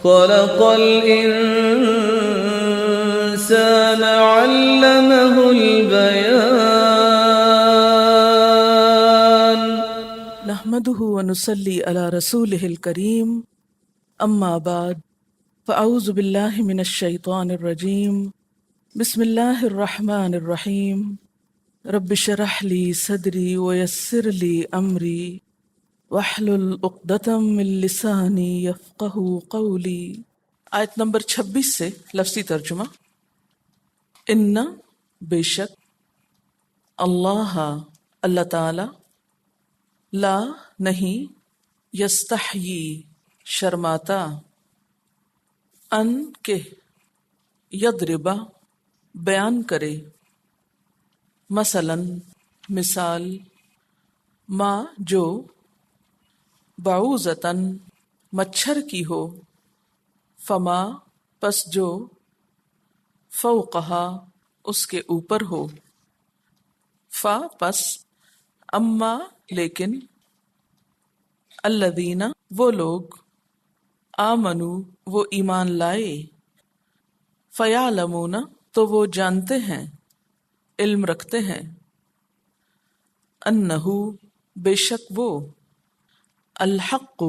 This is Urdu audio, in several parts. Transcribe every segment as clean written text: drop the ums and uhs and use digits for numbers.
خلق الإنسان علمه البيان. نحمده ونصلي على رسوله الكريم، اما بعد، فاعوذ بالله من الشيطان الرجيم. بسم الله الرحمن الرحيم. رب اشرح لي صدري ويسر لي امري واحلل عقدة من لساني يفقهوا قولي. آیت نمبر 26 سے لفظی ترجمہ. ان بے شک، اللہ اللہ تعالی، لا نہیں، یستحیی شرماتا، ان کے، یضربا بیان کرے، مثلاً مثال، ما جو، بعوضتاً مچھر کی ہو، فما پس جو، فوقہا اس کے اوپر ہو، فا پس، اما لیکن، الذین وہ لوگ، آمنو وہ ایمان لائے، فیعلمون تو وہ جانتے ہیں، علم رکھتے ہیں، انہو بے شک وہ، الحق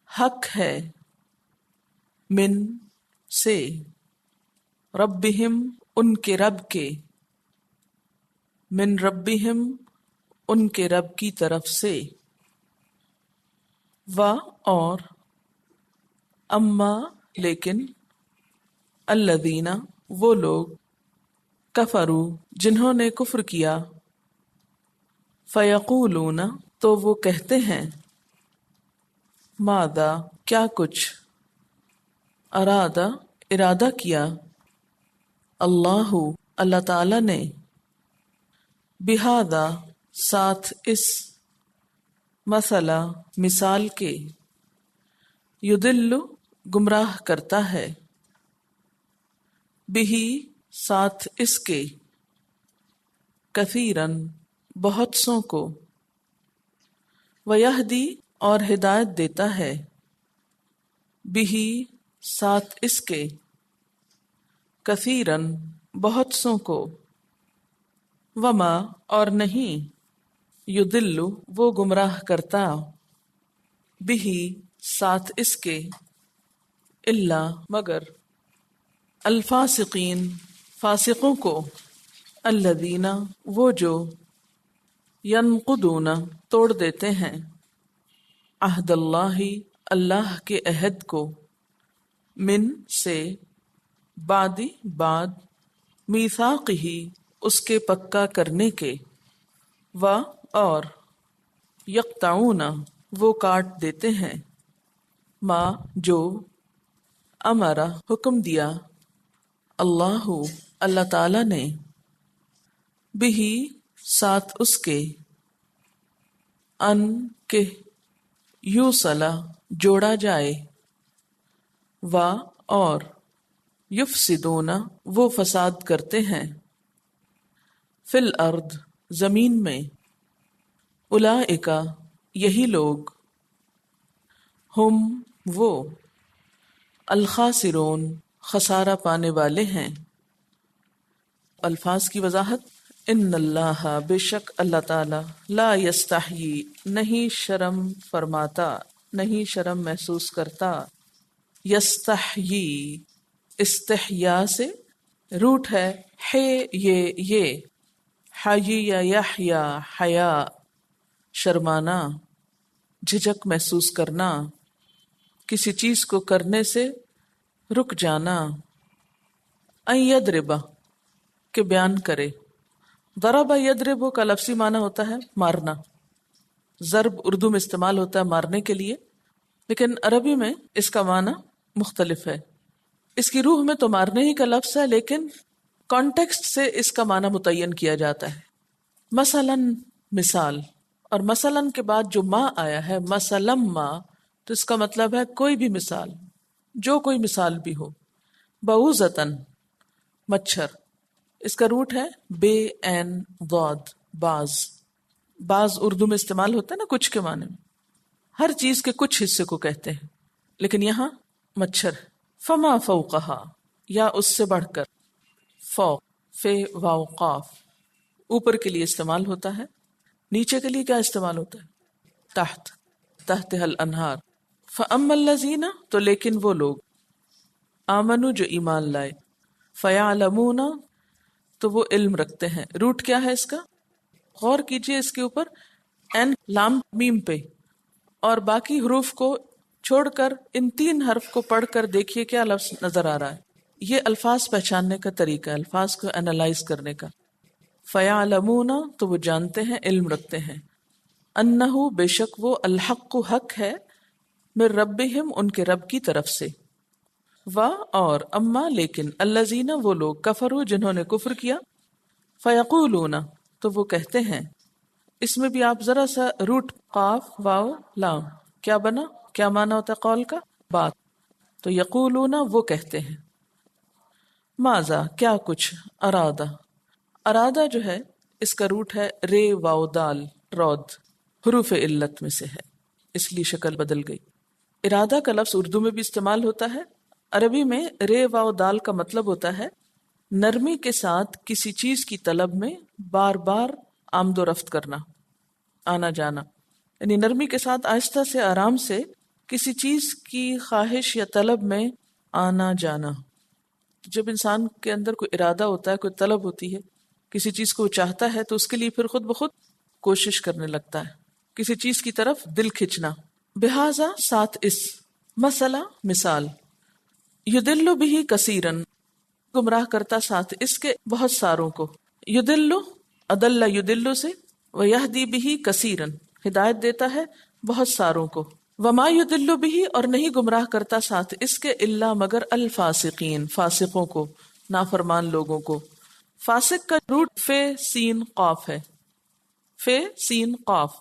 حق ہے، من سے، ربہم ان کے رب کے، من ربہم ان کے رب کی طرف سے، و اور، اما لیکن، الذین وہ لوگ، کفروا جنہوں نے کفر کیا، فیقولون تو وہ کہتے ہیں، ماذا کیا کچھ، ارادہ ارادہ کیا، اللہ اللہ تعالی نے، بہذا ساتھ اس، مثلا مثال کے، یضل گمراہ کرتا ہے، بہی ساتھ اس کے، کثیرن بہت سوں کو، ویہدی اور ہدایت دیتا ہے، بہی ساتھ اس کے، کثیرن بہت سوں کو، وما اور نہیں، یضل وہ گمراہ کرتا، بہی ساتھ اس کے، الا مگر، الفاسقین فاسقوں کو، الذین وہ جو، ینقضون توڑ دیتے ہیں، عہد اللہ اللہ کے عہد کو، من سے، بعد میثاقہ اس کے پکا کرنے کے، و اور، یقطعون وہ کاٹ دیتے ہیں، ما جو، امرا حکم دیا، اللہ اللہ تعالی نے، بہی ساتھ اس کے، ان کے، یوصلا جوڑا جائے، و اور، یفسدون وہ فساد کرتے ہیں، فی الارض زمین میں، اولئک یہی لوگ، ہم وہ، الخاسرون خسارہ پانے والے ہیں. الفاظ کی وضاحت. ان اللہ بے شک اللہ تعالی، لا یستحیی نہیں شرم فرماتا، نہیں شرم محسوس کرتا، یستحیی استحیا سے روٹ ہے، یہ حی یا یحیا حیا شرمانا، جھجک محسوس کرنا، کسی چیز کو کرنے سے رک جانا، ان یضربا کہ بیان کرے. ضرب یضرب کا لفظی معنی ہوتا ہے مارنا. ضرب اردو میں استعمال ہوتا ہے مارنے کے لیے، لیکن عربی میں اس کا معنی مختلف ہے. اس کی روح میں تو مارنے ہی کا لفظ ہے، لیکن کانٹیکسٹ سے اس کا معنی متعین کیا جاتا ہے. مثلاً مثال، اور مثلاً کے بعد جو ما آیا ہے، مثلاً ما، تو اس کا مطلب ہے کوئی بھی مثال، جو کوئی مثال بھی ہو. بعوضتاً مچھر، اس کا روٹ ہے بے این ضاد، باز اردو میں استعمال ہوتا ہے نا کچھ کے معنی میں، ہر چیز کے کچھ حصے کو کہتے ہیں، لیکن یہاں مچھر. فما فوقہا یا اس سے بڑھ کر. فوق فے واو قاف اوپر کے لیے استعمال ہوتا ہے. نیچے کے لیے کیا استعمال ہوتا ہے؟ تحت. تحتها الانہار. فاما الذین تو لیکن وہ لوگ آمنو جو ایمان لائے. فیعلمون تو وہ علم رکھتے ہیں. روٹ کیا ہے اس کا؟ غور کیجئے اس کے اوپر این لام میم پہ اور باقی حروف کو چھوڑ کر ان 3 حرف کو پڑھ کر دیکھیے کیا لفظ نظر آ رہا ہے. یہ الفاظ پہچاننے کا طریقہ ہے، الفاظ کو انالائز کرنے کا. فیعلمون تو وہ جانتے ہیں، علم رکھتے ہیں. انہو بے شک وہ الحق حق ہے، من ربہم ان کے رب کی طرف سے. و اور اما لیکن الذین وہ لوگ کفروا جنہوں نے کفر کیا. فیقولون تو وہ کہتے ہیں. اس میں بھی آپ ذرا سا روٹ قاف واو لام کیا بنا، کیا معنی ہوتا ہے قول کا؟ بات. تو یقولون وہ کہتے ہیں. ماذا کیا کچھ. ارادہ ارادہ جو ہے اس کا روٹ ہے رے واو دال رود، حروف علت میں سے ہے اس لیے شکل بدل گئی. ارادہ کا لفظ اردو میں بھی استعمال ہوتا ہے. عربی میں رے واو دال کا مطلب ہوتا ہے نرمی کے ساتھ کسی چیز کی طلب میں بار بار آمد و رفت کرنا، آنا جانا. یعنی نرمی کے ساتھ آہستہ سے آرام سے کسی چیز کی خواہش یا طلب میں آنا جانا. جب انسان کے اندر کوئی ارادہ ہوتا ہے، کوئی طلب ہوتی ہے، کسی چیز کو وہ چاہتا ہے تو اس کے لیے پھر خود بخود کوشش کرنے لگتا ہے، کسی چیز کی طرف دل کھچنا. بہذا ساتھ اس مسئلہ مثال. یدل بہ کثیرن گمراہ کرتا ساتھ اس کے بہت ساروں کو. یدل ادل یدل سے ویہدی بہ کثیرن ہدایت دیتا ہے بہت ساروں کو. وما یدل بہ اور نہیں گمراہ کرتا ساتھ اس کے الا مگر الفاسقین فاسقوں کو، نافرمان لوگوں کو. فاسق کا روٹ فے سین قاف ہے. فے سین قاف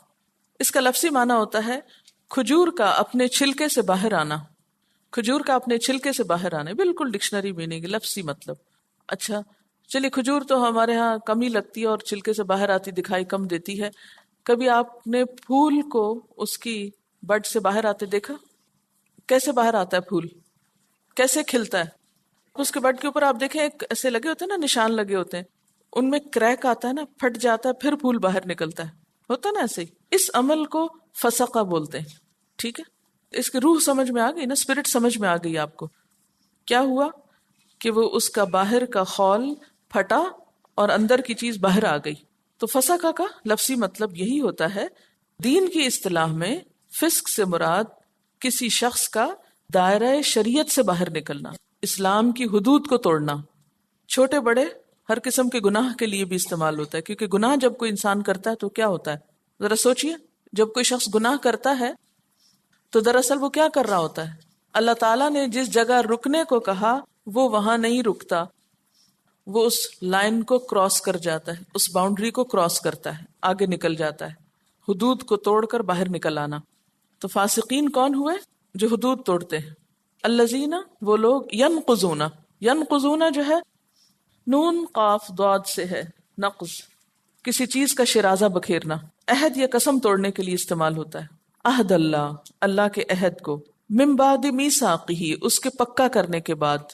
اس کا لفظی معنی ہوتا ہے کھجور کا اپنے چھلکے سے باہر آنا. کھجور کا اپنے چھلکے سے باہر آنا بالکل ڈکشنری میننگ لفظی مطلب. اچھا چلیے کھجور تو ہمارے ہاں کم ہی لگتی ہے اور چھلکے سے باہر آتی دکھائی کم دیتی ہے. کبھی آپ نے پھول کو اس کی بڈ سے باہر آتے دیکھا؟ کیسے باہر آتا ہے پھول، کیسے کھلتا ہے؟ اس کے بڈ کے اوپر آپ دیکھیں ایک ایسے لگے ہوتے ہیں نا، نشان لگے ہوتے ہیں، ان میں کریک آتا ہے نا، پھٹ جاتا ہے پھر پھول باہر نکلتا ہے، ہوتا ہے نا ایسے ہی. اس عمل کو فسقہ بولتے ہیں. ٹھیک ہے، اس کی روح سمجھ میں آ گئی نا، اسپرٹ سمجھ میں آ گئی آپ کو. کیا ہوا کہ وہ اس کا باہر کا خول پھٹا اور اندر کی چیز باہر آ گئی. تو فسقہ کا لفظی مطلب یہی ہوتا ہے. دین کی اصطلاح میں فسق سے مراد کسی شخص کا دائرہ شریعت سے باہر نکلنا، اسلام کی حدود کو توڑنا. چھوٹے بڑے ہر قسم کے گناہ کے لیے بھی استعمال ہوتا ہے، کیونکہ گناہ جب کوئی انسان کرتا ہے تو کیا ہوتا ہے، ذرا سوچئے. جب کوئی شخص گناہ کرتا ہے تو دراصل وہ کیا کر رہا ہوتا ہے؟ اللہ تعالیٰ نے جس جگہ رکنے کو کہا وہ وہاں نہیں رکتا، وہ اس لائن کو کراس کر جاتا ہے، اس باؤنڈری کو کراس کرتا ہے، آگے نکل جاتا ہے. حدود کو توڑ کر باہر نکل آنا. تو فاسقین کون ہوئے؟ جو حدود توڑتے ہیں. الذین وہ لوگ ینقضون، ینقضون جو ہے نون قاف ضاد سے ہے، نقض کسی چیز کا شرازہ بکھیرنا. عہد یا قسم توڑنے کے لیے استعمال ہوتا ہے. عہد اللہ، اللہ کے عہد کو. من بعد میثاقہ اس کے پکا کرنے کے بعد.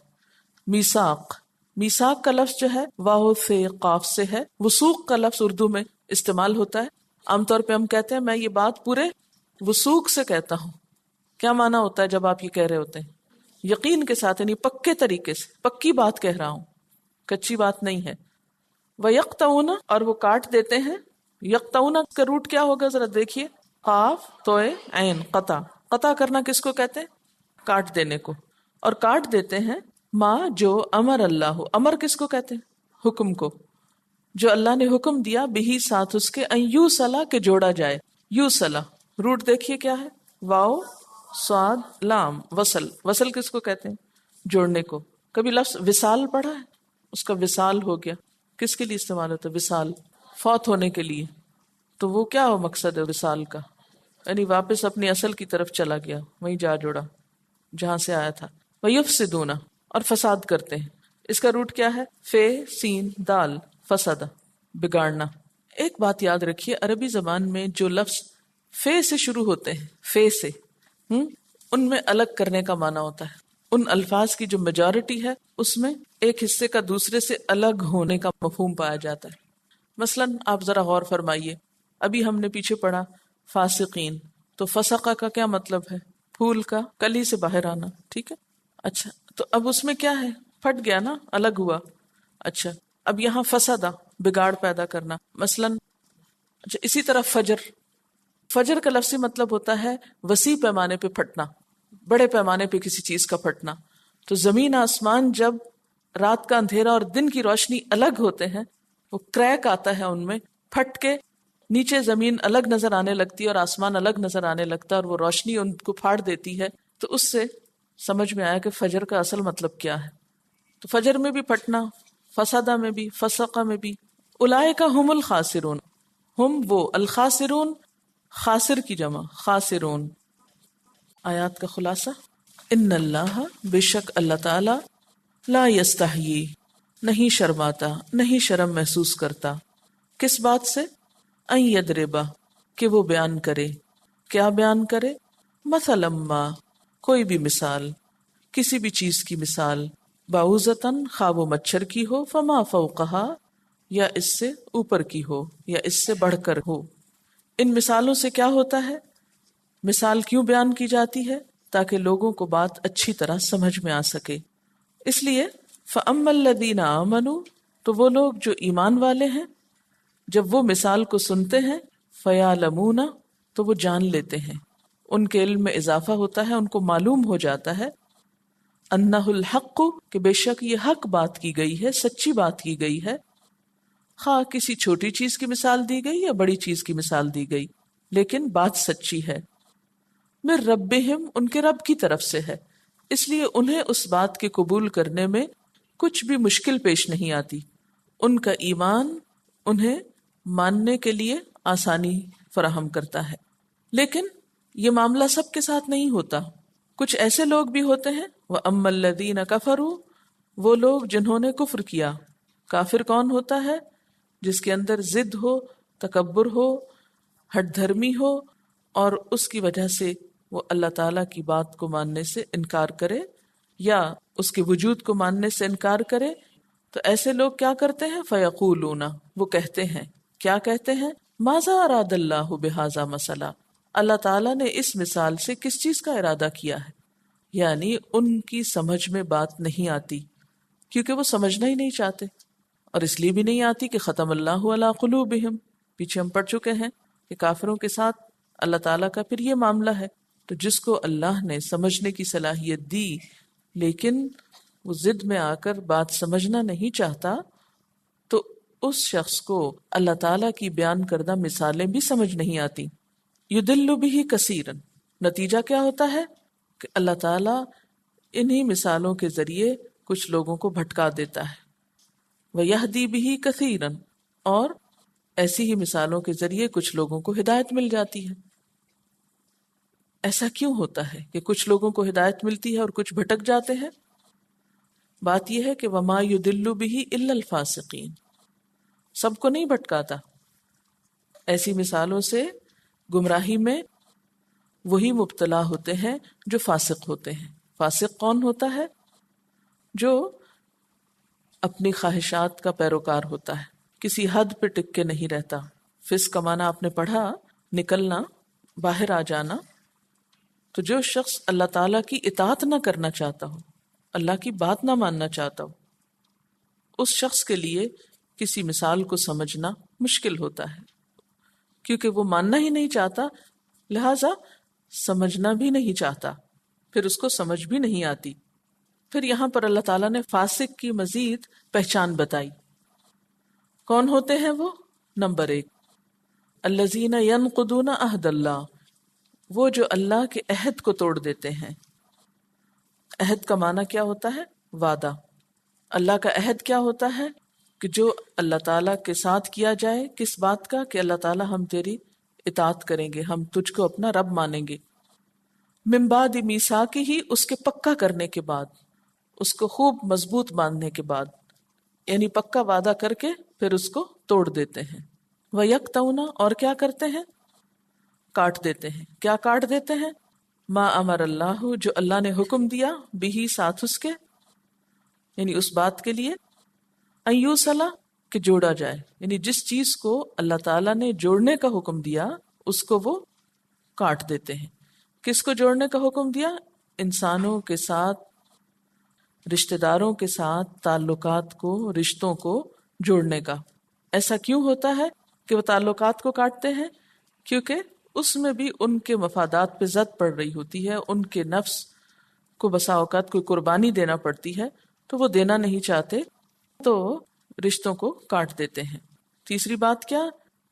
میثاق، میثاق کا لفظ جو ہے واو سے قاف سے ہے. وثوق کا لفظ اردو میں استعمال ہوتا ہے. عام طور پہ ہم کہتے ہیں میں یہ بات پورے وثوق سے کہتا ہوں. کیا معنی ہوتا ہے جب آپ یہ کہہ رہے ہوتے ہیں؟ یقین کے ساتھ، یعنی پکے طریقے سے، پکی بات کہہ رہا ہوں، کچی بات نہیں ہے. وَيَقْطَعُونَ اور وہ کاٹ دیتے ہیں. یقطعون کا روٹ کیا ہوگا ذرا دیکھیے، قاف توئے عین قطع. قطع کرنا کس کو کہتے ہیں؟ کاٹ دینے کو. اور کاٹ دیتے ہیں ما جو امر اللہ، امر کس کو کہتے ہیں؟ حکم کو. جو اللہ نے حکم دیا بہی ساتھ اس کے، ان یوصلا کہ جوڑا جائے. یوصلا روٹ دیکھیے کیا ہے، واو صاد لام وصل. وصل کس کو کہتے ہیں؟ جوڑنے کو. کبھی لفظ وصال پڑھا ہے؟ اس کا وصال ہو گیا. کس کے لیے استعمال ہوتا ہے وصال؟ فوت ہونے کے لیے. تو وہ کیا ہو مقصد ہے وصال کا؟ یعنی واپس اپنی اصل کی طرف چلا گیا، وہیں جا جوڑا جہاں سے آیا تھا. وَيُفْسِدُونَ اور فساد کرتے ہیں. اس کا روٹ کیا ہے؟ فے سین دال فسادہ، بگاڑنا. ایک بات یاد رکھیے، عربی زبان میں جو لفظ فے سے شروع ہوتے ہیں، فے سے ان میں الگ کرنے کا معنی ہوتا ہے. ان الفاظ کی جو میجورٹی ہے اس میں ایک حصے کا دوسرے سے الگ ہونے کا مفہوم پایا جاتا ہے. مثلاً آپ ذرا غور فرمائیے، ابھی ہم نے پیچھے پڑھا فاسقین، تو فسقہ کا کیا مطلب ہے؟ پھول کا کلی سے باہر آنا، ٹھیک ہے. اچھا، تو اب اس میں کیا ہے؟ پھٹ گیا نا، الگ ہوا. اچھا، اب یہاں فسادہ، بگاڑ پیدا کرنا مثلاً. اچھا، اسی طرح فجر، فجر کا لفظی مطلب ہوتا ہے وسیع پیمانے پہ پھٹنا، بڑے پیمانے پہ کسی چیز کا پھٹنا. تو زمین آسمان جب رات کا اندھیرا اور دن کی روشنی الگ ہوتے ہیں، وہ کریک آتا ہے ان میں، پھٹ کے نیچے زمین الگ نظر آنے لگتی ہے اور آسمان الگ نظر آنے لگتا ہے، اور وہ روشنی ان کو پھاڑ دیتی ہے. تو اس سے سمجھ میں آیا کہ فجر کا اصل مطلب کیا ہے. تو فجر میں بھی پھٹنا، فسادہ میں بھی، فسقہ میں بھی. اولئک ھم الخاسرون، ہم وہ، الخاسرون خاسر کی جمع، خاسرون. آیات کا خلاصہ، ان اللہ، بے شک اللہ تعالی، لا یستحیی، نہیں شرماتا، نہیں شرم محسوس کرتا. کس بات سے؟ ان یضربا، کہ وہ بیان کرے. کیا بیان کرے؟ مثلا ما، کوئی بھی مثال، کسی بھی چیز کی مثال. بعوضتاً، خواہ وہ مچھر کی ہو، فما فوقہا، یا اس سے اوپر کی ہو، یا اس سے بڑھ کر ہو. ان مثالوں سے کیا ہوتا ہے؟ مثال کیوں بیان کی جاتی ہے؟ تاکہ لوگوں کو بات اچھی طرح سمجھ میں آ سکے. اس لیے فَأَمَّا الَّذِينَ آمَنُوا، تو وہ لوگ جو ایمان والے ہیں، جب وہ مثال کو سنتے ہیں، فَيَعْلَمُونَ، تو وہ جان لیتے ہیں، ان کے علم میں اضافہ ہوتا ہے، ان کو معلوم ہو جاتا ہے، أَنَّهُ الْحَقُّ، کہ بے شک یہ حق بات کی گئی ہے، سچی بات کی گئی ہے. خواہ کسی چھوٹی چیز کی مثال دی گئی یا بڑی چیز کی مثال دی گئی، لیکن بات سچی ہے. من ربہم، ان کے رب کی طرف سے ہے، اس لیے انہیں اس بات کے قبول کرنے میں کچھ بھی مشکل پیش نہیں آتی. ان کا ایمان انہیں ماننے کے لیے آسانی فراہم کرتا ہے. لیکن یہ معاملہ سب کے ساتھ نہیں ہوتا. کچھ ایسے لوگ بھی ہوتے ہیں، وَأَمَّا الَّذِينَ كَفَرُوا، وہ لوگ جنہوں نے کفر کیا. کافر کون ہوتا ہے؟ جس کے اندر ضد ہو، تکبر ہو، ہٹ دھرمی ہو، اور اس کی وجہ سے وہ اللہ تعالیٰ کی بات کو ماننے سے انکار کرے یا اس کے وجود کو ماننے سے انکار کرے. تو ایسے لوگ کیا کرتے ہیں؟ فَيَقُولُونَ، وہ کہتے ہیں. کیا کہتے ہیں؟ مَاذَا أَرَادَ اللَّهُ بِهَذَا مَثَلًا، اللہ تعالیٰ نے اس مثال سے کس چیز کا ارادہ کیا ہے؟ یعنی ان کی سمجھ میں بات نہیں آتی، کیونکہ وہ سمجھنا ہی نہیں چاہتے، اور اس لیے بھی نہیں آتی کہ ختم اللہ علی قلوبہم، پیچھے ہم پڑھ چکے ہیں کہ کافروں کے ساتھ اللہ تعالیٰ کا پھر یہ معاملہ ہے. تو جس کو اللہ نے سمجھنے کی صلاحیت دی لیکن وہ ضد میں آ کر بات سمجھنا نہیں چاہتا، تو اس شخص کو اللہ تعالیٰ کی بیان کردہ مثالیں بھی سمجھ نہیں آتی. یضل بہ کثیرا، نتیجہ کیا ہوتا ہے کہ اللہ تعالیٰ انہی مثالوں کے ذریعے کچھ لوگوں کو بھٹکا دیتا ہے. وَيَهْدِي بِهِ كَثِيرًا، اور ایسی ہی مثالوں کے ذریعے کچھ لوگوں کو ہدایت مل جاتی ہے. ایسا کیوں ہوتا ہے کہ کچھ لوگوں کو ہدایت ملتی ہے اور کچھ بھٹک جاتے ہیں؟ بات یہ ہے کہ وَمَا يُضِلُّ بِهِ إِلَّا الْفَاسِقِينَ، سب کو نہیں بھٹکاتا. ایسی مثالوں سے گمراہی میں وہی مبتلا ہوتے ہیں جو فاسق ہوتے ہیں. فاسق کون ہوتا ہے؟ جو اپنی خواہشات کا پیروکار ہوتا ہے، کسی حد پہ ٹک کے نہیں رہتا. فسق کا معنی آپ نے پڑھا، نکلنا، باہر آ جانا. تو جو شخص اللہ تعالیٰ کی اطاعت نہ کرنا چاہتا ہو، اللہ کی بات نہ ماننا چاہتا ہو، اس شخص کے لیے کسی مثال کو سمجھنا مشکل ہوتا ہے، کیونکہ وہ ماننا ہی نہیں چاہتا، لہذا سمجھنا بھی نہیں چاہتا، پھر اس کو سمجھ بھی نہیں آتی. پھر یہاں پر اللہ تعالیٰ نے فاسق کی مزید پہچان بتائی. کون ہوتے ہیں وہ؟ نمبر 1، الذین ینقضون عہد اللہ، وہ جو اللہ کے عہد کو توڑ دیتے ہیں. عہد کا معنی کیا ہوتا ہے؟ وعدہ. اللہ کا عہد کیا ہوتا ہے؟ کہ جو اللہ تعالیٰ کے ساتھ کیا جائے، کس بات کا؟ کہ اللہ تعالیٰ ہم تیری اطاعت کریں گے، ہم تجھ کو اپنا رب مانیں گے. من بعد میثاقہ، اس کے پکا کرنے کے بعد، اس کو خوب مضبوط باندھنے کے بعد، یعنی پکا وعدہ کر کے پھر اس کو توڑ دیتے ہیں. وَيَقْطَعُونَ، اور کیا کرتے ہیں؟ کاٹ دیتے ہیں. کیا کاٹ دیتے ہیں؟ ما امر اللہ جو اللہ نے حکم دیا بھی ساتھ اس کے، یعنی اس بات کے لیے ان یوصلا کہ جوڑا جائے، یعنی جس چیز کو اللہ تعالیٰ نے جوڑنے کا حکم دیا اس کو وہ کاٹ دیتے ہیں۔ کس کو جوڑنے کا حکم دیا؟ انسانوں کے ساتھ، رشتہ داروں کے ساتھ تعلقات کو، رشتوں کو جوڑنے کا۔ ایسا کیوں ہوتا ہے کہ وہ تعلقات کو کاٹتے ہیں؟ کیونکہ اس میں بھی ان کے مفادات پہ زد پڑ رہی ہوتی ہے، ان کے نفس کو بسا اوقات کوئی قربانی دینا پڑتی ہے تو وہ دینا نہیں چاہتے تو رشتوں کو کاٹ دیتے ہیں۔ تیسری بات کیا؟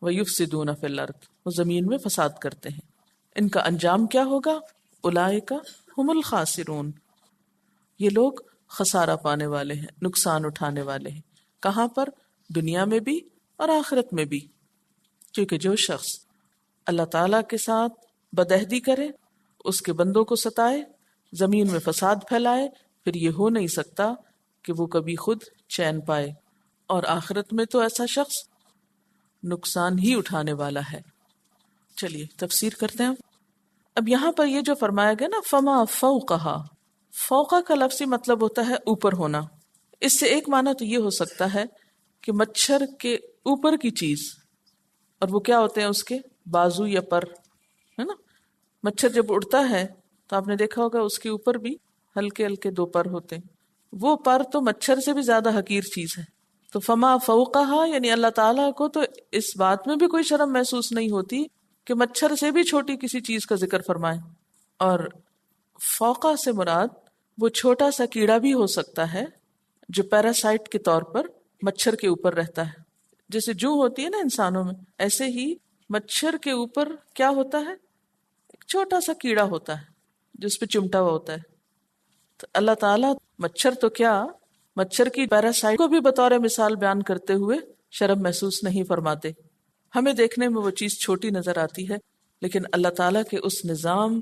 وَيُفْسِدُونَ فِي الْأَرْضِ، وہ زمین میں فساد کرتے ہیں۔ ان کا انجام کیا ہوگا؟ اولئک ھم الخاسرون، یہ لوگ خسارہ پانے والے ہیں، نقصان اٹھانے والے ہیں۔ کہاں پر؟ دنیا میں بھی اور آخرت میں بھی۔ کیونکہ جو شخص اللہ تعالیٰ کے ساتھ بدعہدی کرے، اس کے بندوں کو ستائے، زمین میں فساد پھیلائے، پھر یہ ہو نہیں سکتا کہ وہ کبھی خود چین پائے، اور آخرت میں تو ایسا شخص نقصان ہی اٹھانے والا ہے۔ چلیے تفسیر کرتے ہیں۔ اب یہاں پر یہ جو فرمایا گیا نا فما فوقہا، فوقہ کا لفظی مطلب ہوتا ہے اوپر ہونا۔ اس سے ایک معنی تو یہ ہو سکتا ہے کہ مچھر کے اوپر کی چیز، اور وہ کیا ہوتے ہیں اس کے بازو یا پر، ہے نا؟ مچھر جب اڑتا ہے تو آپ نے دیکھا ہوگا اس کے اوپر بھی ہلکے ہلکے دو پر ہوتے ہیں، وہ پر تو مچھر سے بھی زیادہ حقیر چیز ہے۔ تو فما فوقہا یعنی اللہ تعالیٰ کو تو اس بات میں بھی کوئی شرم محسوس نہیں ہوتی کہ مچھر سے بھی چھوٹی کسی چیز کا ذکر فرمائے۔ اور فوقہ سے مراد وہ چھوٹا سا کیڑا بھی ہو سکتا ہے جو پیراسائٹ کے طور پر مچھر کے اوپر رہتا ہے۔ جیسے جوں ہوتی ہے نا انسانوں میں، ایسے ہی مچھر کے اوپر کیا ہوتا ہے؟ ایک چھوٹا سا کیڑا ہوتا ہے جس پہ چمٹا ہوا ہوتا ہے۔ تو اللہ تعالیٰ مچھر تو کیا، مچھر کی پیراسائٹ کو بھی بطور مثال بیان کرتے ہوئے شرم محسوس نہیں فرماتے۔ ہمیں دیکھنے میں وہ چیز چھوٹی نظر آتی ہے، لیکن اللہ تعالیٰ کے اس نظام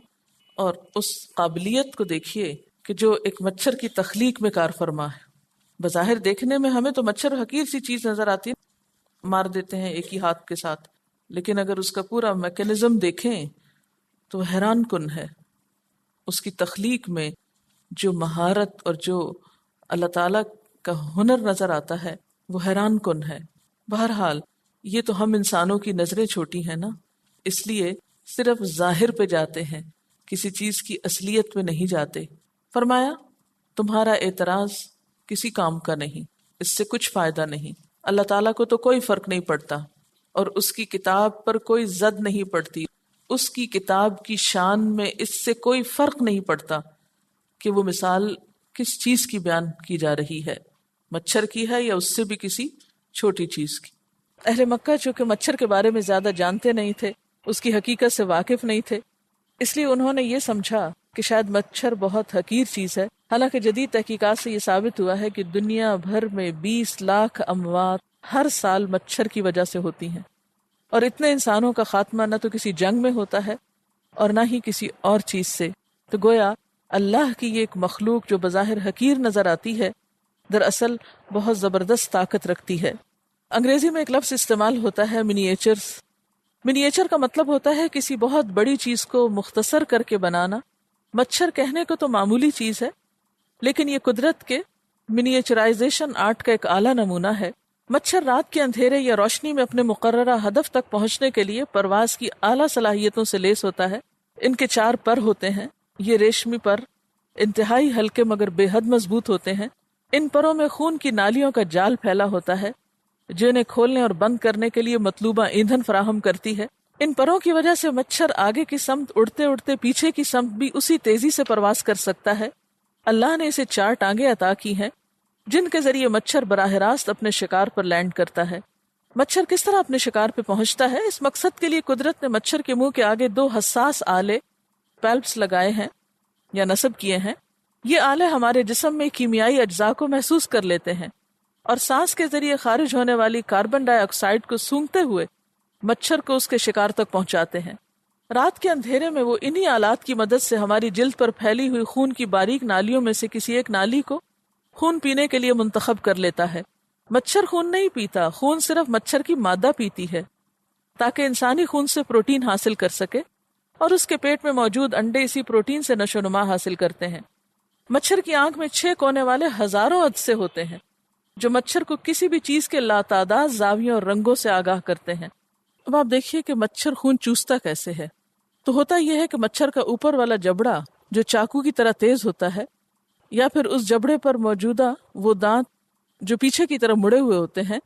اور اس قابلیت کو دیکھیے کہ جو ایک مچھر کی تخلیق میں کار فرما ہے۔ بظاہر دیکھنے میں ہمیں تو مچھر حقیر سی چیز نظر آتی ہے، مار دیتے ہیں ایک ہی ہاتھ کے ساتھ، لیکن اگر اس کا پورا میکینزم دیکھیں تو حیران کن ہے۔ اس کی تخلیق میں جو مہارت اور جو اللہ تعالیٰ کا ہنر نظر آتا ہے وہ حیران کن ہے۔ بہرحال یہ تو ہم انسانوں کی نظریں چھوٹی ہیں نا، اس لیے صرف ظاہر پہ جاتے ہیں، کسی چیز کی اصلیت پہ نہیں جاتے۔ فرمایا تمہارا اعتراض کسی کام کا نہیں، اس سے کچھ فائدہ نہیں۔ اللہ تعالیٰ کو تو کوئی فرق نہیں پڑتا، اور اس کی کتاب پر کوئی زد نہیں پڑتی، اس کی کتاب کی شان میں اس سے کوئی فرق نہیں پڑتا کہ وہ مثال کس چیز کی بیان کی جا رہی ہے، مچھر کی ہے یا اس سے بھی کسی چھوٹی چیز کی۔ اہل مکہ چونکہ مچھر کے بارے میں زیادہ جانتے نہیں تھے، اس کی حقیقت سے واقف نہیں تھے، اس لیے انہوں نے یہ سمجھا کہ شاید مچھر بہت حقیر چیز ہے۔ حالانکہ جدید تحقیقات سے یہ ثابت ہوا ہے کہ دنیا بھر میں 20 لاکھ اموات ہر سال مچھر کی وجہ سے ہوتی ہیں، اور اتنے انسانوں کا خاتمہ نہ تو کسی جنگ میں ہوتا ہے اور نہ ہی کسی اور چیز سے۔ تو گویا اللہ کی یہ ایک مخلوق جو بظاہر حقیر نظر آتی ہے، دراصل بہت زبردست طاقت رکھتی ہے۔ انگریزی میں ایک لفظ استعمال ہوتا ہے منیچرز۔ منیچر کا مطلب ہوتا ہے کسی بہت بڑی چیز کو مختصر کر کے بنانا۔ مچھر کہنے کو تو معمولی چیز ہے، لیکن یہ قدرت کے منیچرائزیشن آرٹ کا ایک اعلیٰ نمونہ ہے۔ مچھر رات کے اندھیرے یا روشنی میں اپنے مقررہ ہدف تک پہنچنے کے لیے پرواز کی اعلیٰ صلاحیتوں سے لیس ہوتا ہے۔ ان کے 4 پر ہوتے ہیں، یہ ریشمی پر انتہائی ہلکے مگر بے حد مضبوط ہوتے ہیں۔ ان پروں میں خون کی نالیوں کا جال پھیلا ہوتا ہے جو انہیں کھولنے اور بند کرنے کے لیے مطلوبہ ایندھن فراہم کرتی ہے۔ ان پروں کی وجہ سے مچھر آگے کی سمت اڑتے اڑتے پیچھے کی سمت بھی اسی تیزی سے پرواز کر سکتا ہے۔ اللہ نے اسے 4 ٹانگیں عطا کی ہیں جن کے ذریعے مچھر براہ راست اپنے شکار پر لینڈ کرتا ہے۔ مچھر کس طرح اپنے شکار پہ پہنچتا ہے، اس مقصد کے لیے قدرت نے مچھر کے منہ کے آگے 2 حساس آلے پیلپس لگائے ہیں یا نصب کیے ہیں۔ یہ آلے ہمارے جسم میں کیمیائی اجزاء کو محسوس کر لیتے ہیں اور سانس کے ذریعے خارج ہونے والی کاربن ڈائی آکسائڈ کو سونگھتے ہوئے مچھر کو اس کے شکار تک پہنچاتے ہیں۔ رات کے اندھیرے میں وہ انہی آلات کی مدد سے ہماری جلد پر پھیلی ہوئی خون کی باریک نالیوں میں سے کسی ایک نالی کو خون پینے کے لیے منتخب کر لیتا ہے۔ مچھر خون نہیں پیتا، خون صرف مچھر کی مادہ پیتی ہے تاکہ انسانی خون سے پروٹین حاصل کر سکے۔ اور اس کے پیٹ میں موجود انڈے اسی پروٹین سے نشو و نما حاصل کرتے ہیں۔ مچھر کی آنکھ میں 6 کونے والے ہزاروں عدسے ہوتے ہیں جو مچھر کو کسی بھی چیز کے لاتعداد زاویوں اور رنگوں سے آگاہ کرتے ہیں۔ اب آپ دیکھیے کہ مچھر خون چوستا کیسے ہے۔ تو ہوتا یہ ہے کہ مچھر کا اوپر والا جبڑا جو چاقو کی طرح تیز ہوتا ہے، یا پھر اس جبڑے پر موجودہ وہ دانت جو پیچھے کی طرف مڑے ہوئے ہوتے ہیں،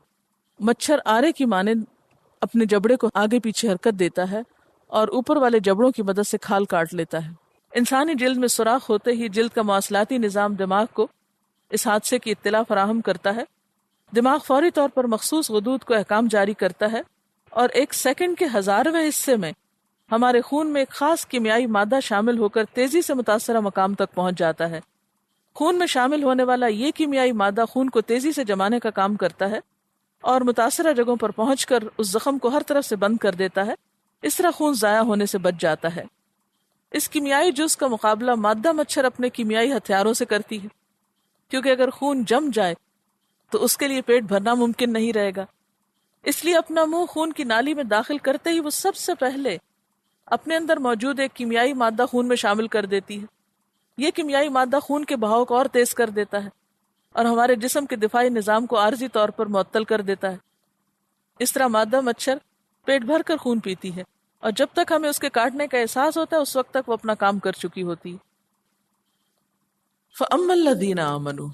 مچھر آرے کی مانند اپنے جبڑے کو آگے پیچھے حرکت دیتا ہے اور اوپر والے جبڑوں کی مدد سے کھال کاٹ لیتا ہے۔ انسانی جلد میں سوراخ ہوتے ہی جلد کا مواصلاتی نظام دماغ کو اس حادثے کی اطلاع فراہم کرتا ہے۔ دماغ فوری طور پر مخصوص غدود کو احکام جاری کرتا ہے اور 1 سیکنڈ کے 1000ویں حصے میں ہمارے خون میں ایک خاص کیمیائی مادہ شامل ہو کر تیزی سے متاثرہ مقام تک پہنچ جاتا ہے۔ خون میں شامل ہونے والا یہ کیمیائی مادہ خون کو تیزی سے جمانے کا کام کرتا ہے اور متاثرہ جگہوں پر پہنچ کر اس زخم کو ہر طرف سے بند کر دیتا ہے۔ اس طرح خون ضائع ہونے سے بچ جاتا ہے۔ اس کیمیائی جز کا مقابلہ مادہ مچھر اپنے کیمیائی ہتھیاروں سے کرتی ہے، کیونکہ اگر خون جم جائے تو اس کے لیے پیٹ بھرنا ممکن نہیں رہے گا۔ اس لیے اپنا منہ خون کی نالی میں داخل کرتے ہی وہ سب سے پہلے اپنے اندر موجود ایک کیمیائی مادہ خون میں شامل کر دیتی ہے۔ یہ کیمیائی مادہ خون کے بہاؤ کو اور تیز کر دیتا ہے اور ہمارے جسم کے دفاعی نظام کو عارضی طور پر معطل کر دیتا ہے۔ اس طرح مادہ مچھر پیٹ بھر کر خون پیتی ہے اور جب تک ہمیں اس کے کاٹنے کا احساس ہوتا ہے اس وقت تک وہ اپنا کام کر چکی ہوتی ہے۔ فَأَمَّا الَّذِينَ آمَنُوا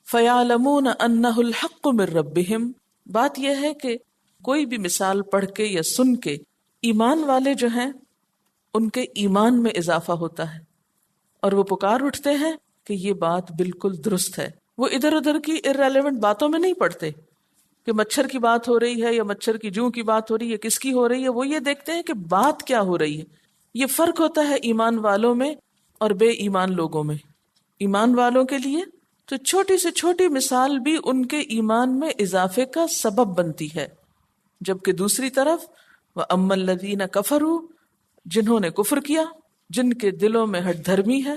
فَيَعْلَمُونَ أَنَّهُ الْحَقُّ مِن رَبِّهِمْ۔ بات یہ ہے کہ کوئی بھی مثال پڑھ کے یا سن کے ایمان والے جو ہیں ان کے ایمان میں اضافہ ہوتا ہے اور وہ پکار اٹھتے ہیں کہ یہ بات بالکل درست ہے۔ وہ ادھر ادھر کی irrelevant باتوں میں نہیں پڑتے کہ مچھر کی بات ہو رہی ہے یا مچھر کی جوں کی بات ہو رہی ہے، کس کی ہو رہی ہے۔ وہ یہ دیکھتے ہیں کہ بات کیا ہو رہی ہے۔ یہ فرق ہوتا ہے ایمان والوں میں اور بے ایمان لوگوں میں۔ ایمان والوں کے لیے تو چھوٹی سے چھوٹی مثال بھی ان کے ایمان میں اضافے کا سبب بنتی ہے، جبکہ دوسری طرف وَأَمَّا الَّذِينَ كَفَرُوا، جنہوں نے کفر کیا، جن کے دلوں میں ہٹ دھرمی ہے،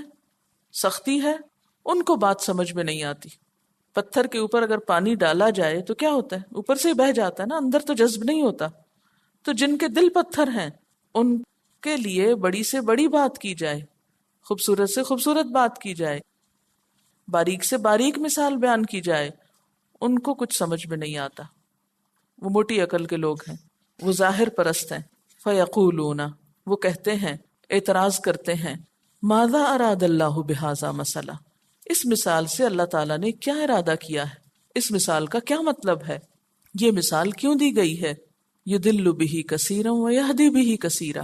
سختی ہے، ان کو بات سمجھ میں نہیں آتی۔ پتھر کے اوپر اگر پانی ڈالا جائے تو کیا ہوتا ہے؟ اوپر سے ہی بہہ جاتا ہے نا، اندر تو جذب نہیں ہوتا۔ تو جن کے دل پتھر ہیں ان کے لیے بڑی سے بڑی بات کی جائے، خوبصورت سے خوبصورت بات کی جائے، باریک سے باریک مثال بیان کی جائے، ان کو کچھ سمجھ میں نہیں آتا۔ وہ موٹی عقل کے لوگ ہیں، وہ ظاہر پرست ہیں۔ فَيَقُولُونَ، وہ کہتے ہیں، اعتراض کرتے ہیں، ماذا اراد اللہ بہذا مسئلہ، اس مثال سے اللہ تعالیٰ نے کیا ارادہ کیا ہے، اس مثال کا کیا مطلب ہے، یہ مثال کیوں دی گئی ہے۔ یضل بہ کثیرا ویہدی بہ کثیرا،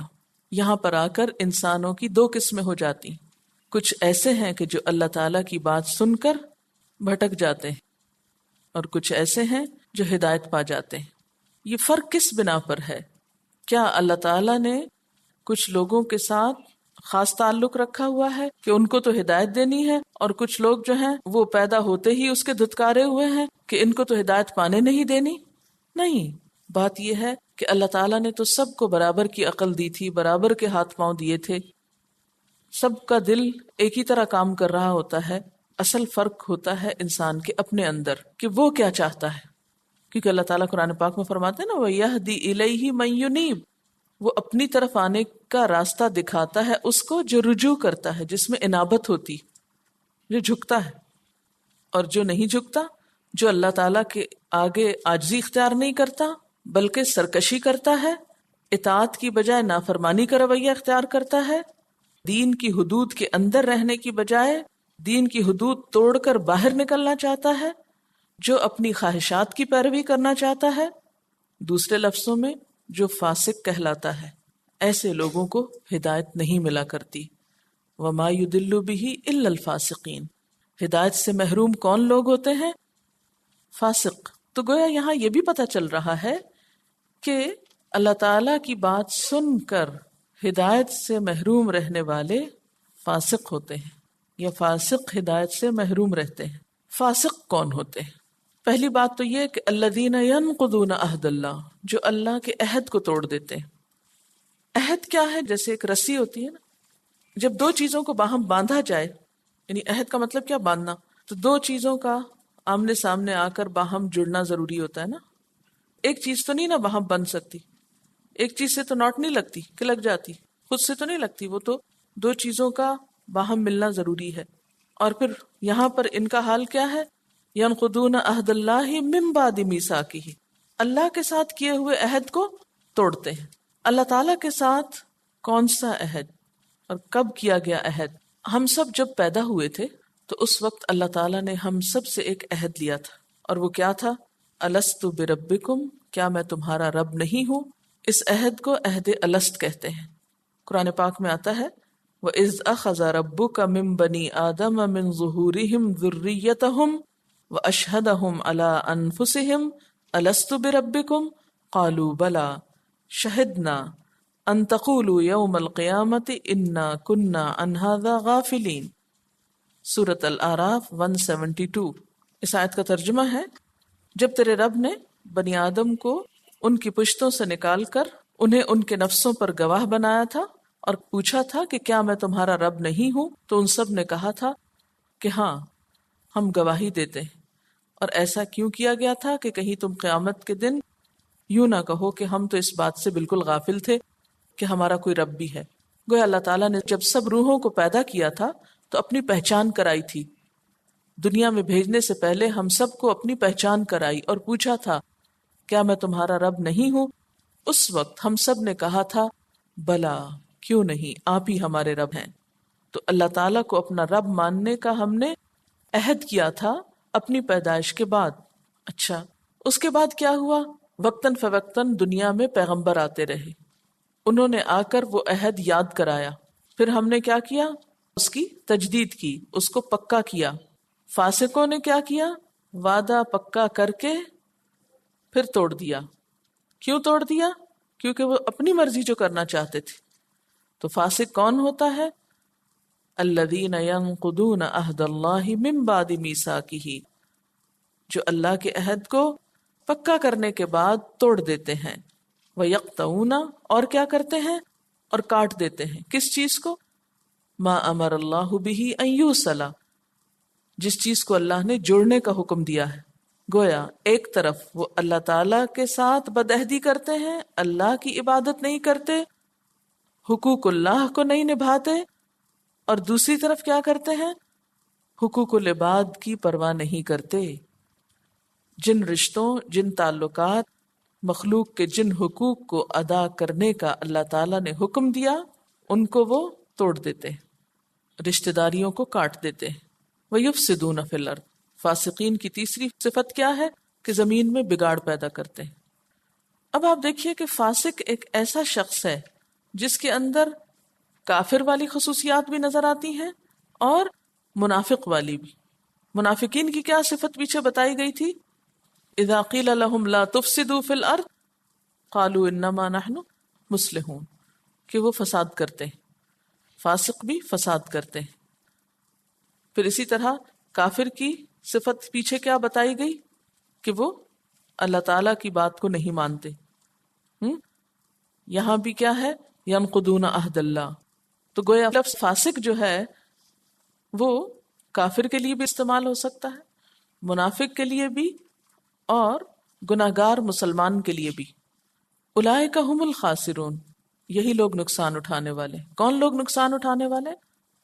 یہاں پر آ کر انسانوں کی 2 قسمیں ہو جاتی، کچھ ایسے ہیں کہ جو اللہ تعالیٰ کی بات سن کر بھٹک جاتے ہیں اور کچھ ایسے ہیں جو ہدایت پا جاتے ہیں۔ یہ فرق کس بنا پر ہے؟ کیا اللہ تعالیٰ نے کچھ لوگوں کے ساتھ خاص تعلق رکھا ہوا ہے کہ ان کو تو ہدایت دینی ہے، اور کچھ لوگ جو ہیں وہ پیدا ہوتے ہی اس کے دھتکارے ہوئے ہیں کہ ان کو تو ہدایت پانے نہیں دینی؟ نہیں، بات یہ ہے کہ اللہ تعالیٰ نے تو سب کو برابر کی عقل دی تھی، برابر کے ہاتھ پاؤں دیے تھے، سب کا دل ایک ہی طرح کام کر رہا ہوتا ہے۔ اصل فرق ہوتا ہے انسان کے اپنے اندر کہ وہ کیا چاہتا ہے، کیونکہ اللہ تعالیٰ قرآن پاک میں فرماتے ہیں نا وَيَهْدِي إِلَيْهِ مَن يُنِيبُ، وہ اپنی طرف آنے کا راستہ دکھاتا ہے اس کو جو رجوع کرتا ہے، جس میں انابت ہوتی، جو جھکتا ہے، اور جو نہیں جھکتا، جو اللہ تعالیٰ کے آگے عاجزی اختیار نہیں کرتا بلکہ سرکشی کرتا ہے، اطاعت کی بجائے نافرمانی کا رویہ اختیار کرتا ہے، دین کی حدود کے اندر رہنے کی بجائے دین کی حدود توڑ کر باہر نکلنا چاہتا ہے، جو اپنی خواہشات کی پیروی کرنا چاہتا ہے، دوسرے لفظوں میں جو فاسق کہلاتا ہے، ایسے لوگوں کو ہدایت نہیں ملا کرتی۔ وَمَا يُضِلُّ بِهِ إِلَّا الْفَاسِقِينَ، ہدایت سے محروم کون لوگ ہوتے ہیں؟ فاسق۔ تو گویا یہاں یہ بھی پتہ چل رہا ہے کہ اللہ تعالیٰ کی بات سن کر ہدایت سے محروم رہنے والے فاسق ہوتے ہیں، یا فاسق ہدایت سے محروم رہتے ہیں۔ فاسق کون ہوتے ہیں؟ پہلی بات تو یہ کہ الذین ینقضون عہد اللہ، جو اللہ کے عہد کو توڑ دیتے ہیں۔ عہد کیا ہے؟ جیسے ایک رسی ہوتی ہے نا، جب 2 چیزوں کو باہم باندھا جائے، یعنی عہد کا مطلب کیا؟ باندھنا، تو 2 چیزوں کا آمنے سامنے آ کر باہم جڑنا ضروری ہوتا ہے نا۔ ایک چیز تو نہیں نا باہم بن سکتی، ایک چیز سے تو نوٹ نہیں لگتی کہ لگ جاتی، خود سے تو نہیں لگتی، وہ تو دو چیزوں کا باہم ملنا ضروری ہے. اور پھر یہاں پر ان کا حال کیا ہے؟ ینقضون عہد اللہ من بعد میثاقہ، اللہ کے ساتھ کیے ہوئے عہد کو توڑتے ہیں. اللہ تعالیٰ کے ساتھ کون سا عہد اور کب کیا گیا عہد؟ ہم سب جب پیدا ہوئے تھے تو اس وقت اللہ تعالیٰ نے ہم سب سے ایک عہد لیا تھا، اور وہ کیا تھا؟ الست بربکم، کیا میں تمہارا رب نہیں ہوں؟ اس عہد کو عہد الست کہتے ہیں. قرآن پاک میں آتا ہے وَإِذْ أَخَذَ رَبُّكَ مِن بَنِي آدَمَ مِن ظُهُورِهِمْ ذُرِّيَّتَهُمْ وَأَشْهَدَهُمْ عَلَىٰ أَنفُسِهِمْ أَلَسْتُ بِرَبِّكُمْ قَالُوا بَلَىٰ شَهِدْنَا أَن تَقُولُوا يَوْمَ الْقِيَامَةِ إِنَّا كُنَّا عَنْ هَٰذَا غَافِلِينَ. سورۃ الاعراف 172. اس آیت کا ترجمہ ہے جب تیرے رب نے بنی آدم کو ان کی پشتوں سے نکال کر انہیں ان کے نفسوں پر گواہ بنایا تھا اور پوچھا تھا کہ کیا میں تمہارا رب نہیں ہوں، تو ان سب نے کہا تھا کہ ہاں ہم گواہی دیتے ہیں. اور ایسا کیوں کیا گیا تھا کہ کہیں تم قیامت کے دن یوں نہ کہو کہ ہم تو اس بات سے بالکل غافل تھے کہ ہمارا کوئی رب بھی ہے. گویا اللہ تعالیٰ نے جب سب روحوں کو پیدا کیا تھا تو اپنی پہچان کرائی تھی. دنیا میں بھیجنے سے پہلے ہم سب کو اپنی پہچان کرائی اور پوچھا تھا کیا میں تمہارا رب نہیں ہوں. اس وقت ہم سب نے کہا تھا بلا، کیوں نہیں، آپ ہی ہمارے رب ہیں. تو اللہ تعالیٰ کو اپنا رب ماننے کا ہم نے عہد کیا تھا اپنی پیدائش کے بعد. اچھا، اس کے بعد کیا ہوا؟ وقتاً فوقتاً دنیا میں پیغمبر آتے رہے، انہوں نے آ کر وہ عہد یاد کرایا. پھر ہم نے کیا کیا؟ اس کی تجدید کی، اس کو پکا کیا. فاسقوں نے کیا کیا؟ وعدہ پکا کر کے پھر توڑ دیا. کیوں توڑ دیا؟ کیونکہ وہ اپنی مرضی جو کرنا چاہتے تھے. تو فاسق کون ہوتا ہے؟ الذین ینقضون عہد اللہ من بعد میثاقہ، جو اللہ کے عہد کو پکا کرنے کے بعد توڑ دیتے ہیں. ویقطعون، اور کیا کرتے ہیں؟ اور کاٹ دیتے ہیں. کس چیز کو؟ ما امر اللہ بہ ان یوصل، جس چیز کو اللہ نے جوڑنے کا حکم دیا ہے. گویا ایک طرف وہ اللہ تعالیٰ کے ساتھ بدعہدی کرتے ہیں، اللہ کی عبادت نہیں کرتے، حقوق اللہ کو نہیں نبھاتے، اور دوسری طرف کیا کرتے ہیں؟ حقوق العباد کی پرواہ نہیں کرتے. جن رشتوں، جن تعلقات، مخلوق کے جن حقوق کو ادا کرنے کا اللہ تعالیٰ نے حکم دیا ان کو وہ توڑ دیتے ہیں، رشتہ داریوں کو کاٹ دیتے ہیں. وَيُفْسِدُونَ فِي الْأَرْضِ، فاسقین کی تیسری صفت کیا ہے؟ کہ زمین میں بگاڑ پیدا کرتے ہیں. اب آپ دیکھیے کہ فاسق ایک ایسا شخص ہے جس کے اندر کافر والی خصوصیات بھی نظر آتی ہیں اور منافق والی بھی. منافقین کی کیا صفت پیچھے بتائی گئی تھی؟ اذا قیل لهم لا تفسدوا فی الارض قالوا انما نحن مصلحون، کہ وہ فساد کرتے ہیں. فاسق بھی فساد کرتے ہیں. پھر اسی طرح کافر کی صفت پیچھے کیا بتائی گئی؟ کہ وہ اللہ تعالیٰ کی بات کو نہیں مانتے. یہاں بھی کیا ہے؟ ینقضون عہد اللہ. تو گویا لفظ فاسق جو ہے وہ کافر کے لیے بھی استعمال ہو سکتا ہے، منافق کے لیے بھی، اور گناہگار مسلمان کے لیے بھی. اولئک هم الخاسرون، یہی لوگ نقصان اٹھانے والے. کون لوگ نقصان اٹھانے والے؟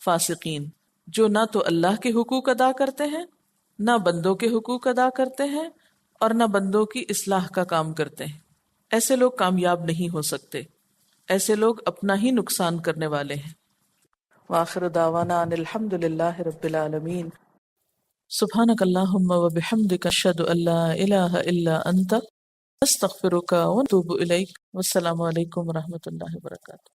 فاسقین، جو نہ تو اللہ کے حقوق ادا کرتے ہیں، نہ بندوں کے حقوق ادا کرتے ہیں، اور نہ بندوں کی اصلاح کا کام کرتے ہیں. ایسے لوگ کامیاب نہیں ہو سکتے، ایسے لوگ اپنا ہی نقصان کرنے والے ہیں. وآخر دعوانا ان الحمد للہ رب العالمین. سبحانک اللہم وبحمدک اشہد ان لا الہ الا انت استغفرک واتوب الیک. والسلام علیکم ورحمۃ اللہ وبرکاتہ.